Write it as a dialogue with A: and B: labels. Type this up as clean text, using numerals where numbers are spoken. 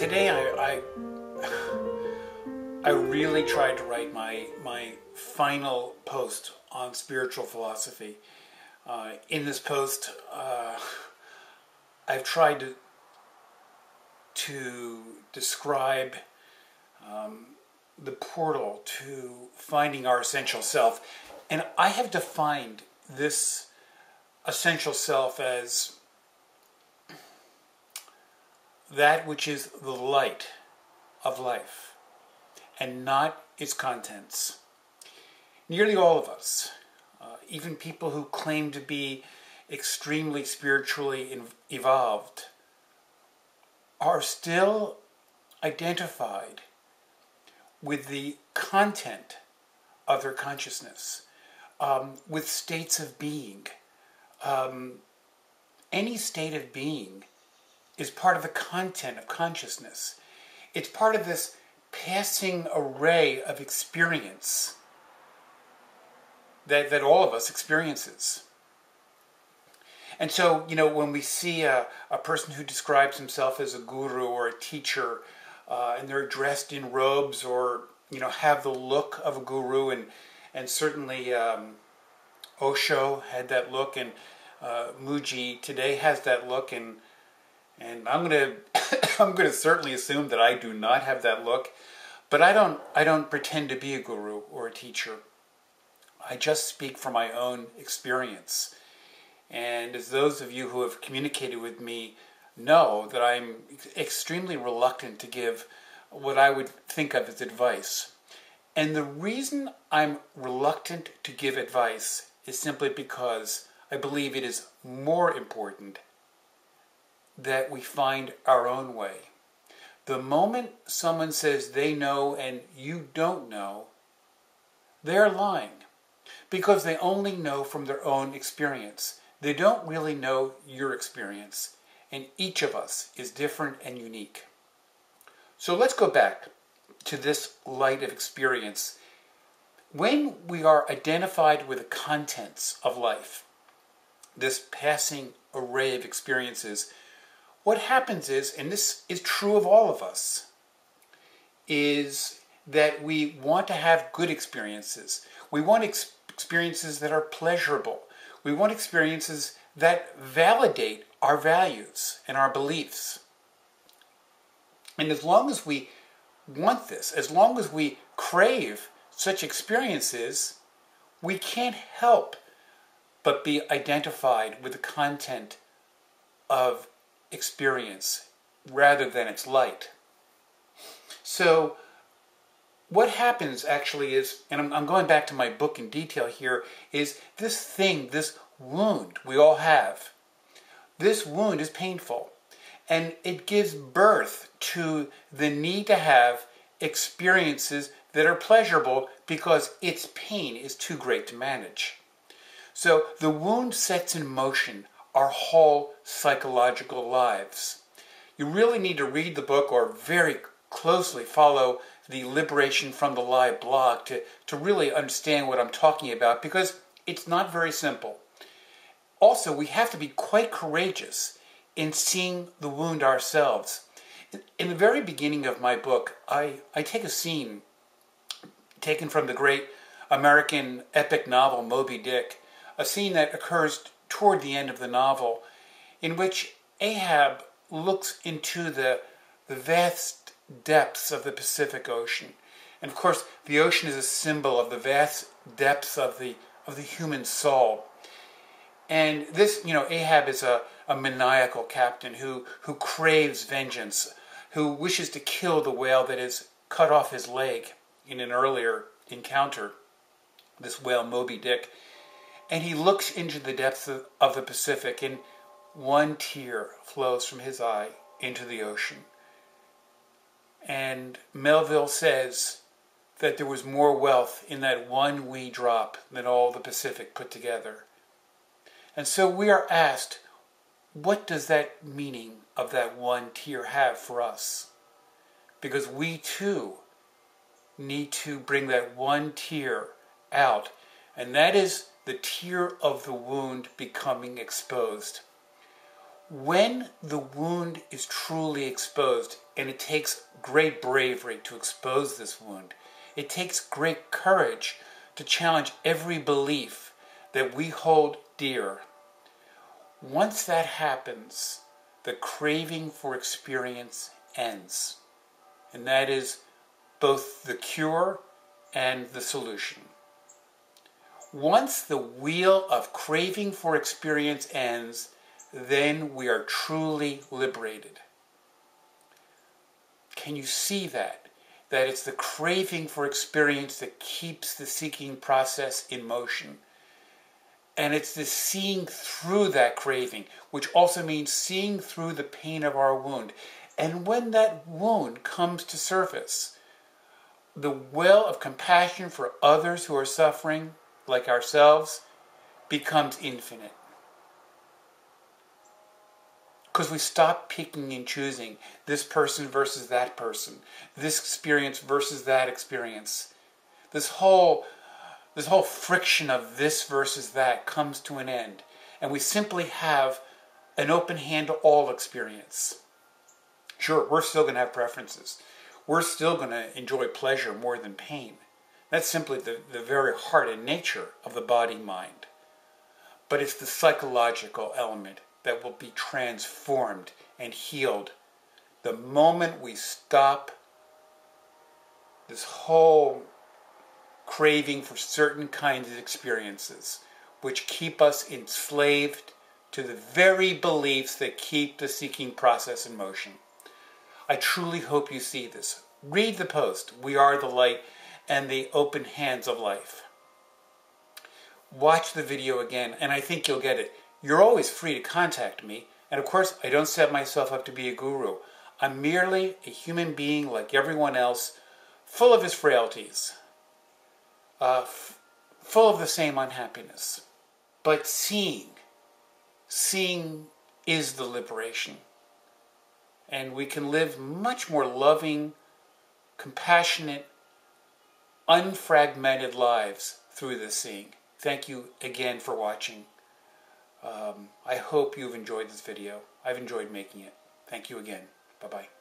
A: Today I really tried to write my final post on spiritual philosophy. In this post, I've tried to describe the portal to finding our essential self. And I have defined this essential self as that which is the light of life and not its contents. Nearly all of us, even people who claim to be extremely spiritually evolved, are still identified with the content of their consciousness, with states of being. Any state of being is part of the content of consciousness. It's part of this passing array of experience that all of us experiences. And so, when we see a person who describes himself as a guru or a teacher, and they're dressed in robes or, have the look of a guru, and certainly Osho had that look, and Muji today has that look, and I'm gonna I'm gonna certainly assume that I do not have that look, but I don't pretend to be a guru or a teacher. I just speak from my own experience. And as those of you who have communicated with me know, that I'm extremely reluctant to give what I would think of as advice. And the reason I'm reluctant to give advice is simply because I believe it is more important that we find our own way. The moment someone says they know and you don't know, they're lying, because they only know from their own experience. They don't really know your experience, and each of us is different and unique. So let's go back to this light of experience. When we are identified with the contents of life, this passing array of experiences, what happens is, and this is true of all of us, is that we want to have good experiences. We want experiences that are pleasurable. We want experiences that validate our values and our beliefs. And as long as we want this, as long as we crave such experiences, we can't help but be identified with the content of experience rather than its light. So what happens actually is, and I'm going back to my book in detail here, is this thing, this wound we all have. This wound is painful, and it gives birth to the need to have experiences that are pleasurable because its pain is too great to manage. So the wound sets in motion our whole psychological lives. You really need to read the book or very closely follow the Liberation from the Lie blog to really understand what I'm talking about, because it's not very simple. Also, we have to be quite courageous in seeing the wound ourselves. In the very beginning of my book, I take a scene taken from the great American epic novel Moby Dick, a scene that occurs toward the end of the novel, in which Ahab looks into the vast depths of the Pacific Ocean. And of course, the ocean is a symbol of the vast depths of the human soul. And this, Ahab is a maniacal captain who craves vengeance, who wishes to kill the whale that has cut off his leg in an earlier encounter, this whale Moby Dick. And he looks into the depths of the Pacific, and one tear flows from his eye into the ocean. And Melville says that there was more wealth in that one wee drop than all the Pacific put together. And so we are asked, what does that meaning of that one tear have for us? Because we too need to bring that one tear out, and that is the tear of the wound becoming exposed. When the wound is truly exposed, and it takes great bravery to expose this wound, it takes great courage to challenge every belief that we hold dear. Once that happens, the craving for experience ends. And that is both the cure and the solution. Once the wheel of craving for experience ends, then we are truly liberated. Can you see that? That it's the craving for experience that keeps the seeking process in motion. And it's the seeing through that craving, which also means seeing through the pain of our wound. And when that wound comes to surface, the well of compassion for others who are suffering, like ourselves, becomes infinite. Because we stop picking and choosing this person versus that person, this experience versus that experience. This whole friction of this versus that comes to an end. And we simply have an open hand to all experience. Sure, we're still going to have preferences. We're still going to enjoy pleasure more than pain. That's simply the very heart and nature of the body-mind. But it's the psychological element that will be transformed and healed the moment we stop this whole craving for certain kinds of experiences, which keep us enslaved to the very beliefs that keep the seeking process in motion. I truly hope you see this. Read the post, We Are the Light and the Open Hands of Life. Watch the video again, and I think you'll get it. You're always free to contact me, and of course, I don't set myself up to be a guru. I'm merely a human being like everyone else, full of his frailties, full of the same unhappiness. But seeing is the liberation. And we can live much more loving, compassionate, unfragmented lives through this seeing. Thank you again for watching. I hope you've enjoyed this video. I've enjoyed making it. Thank you again. Bye-bye.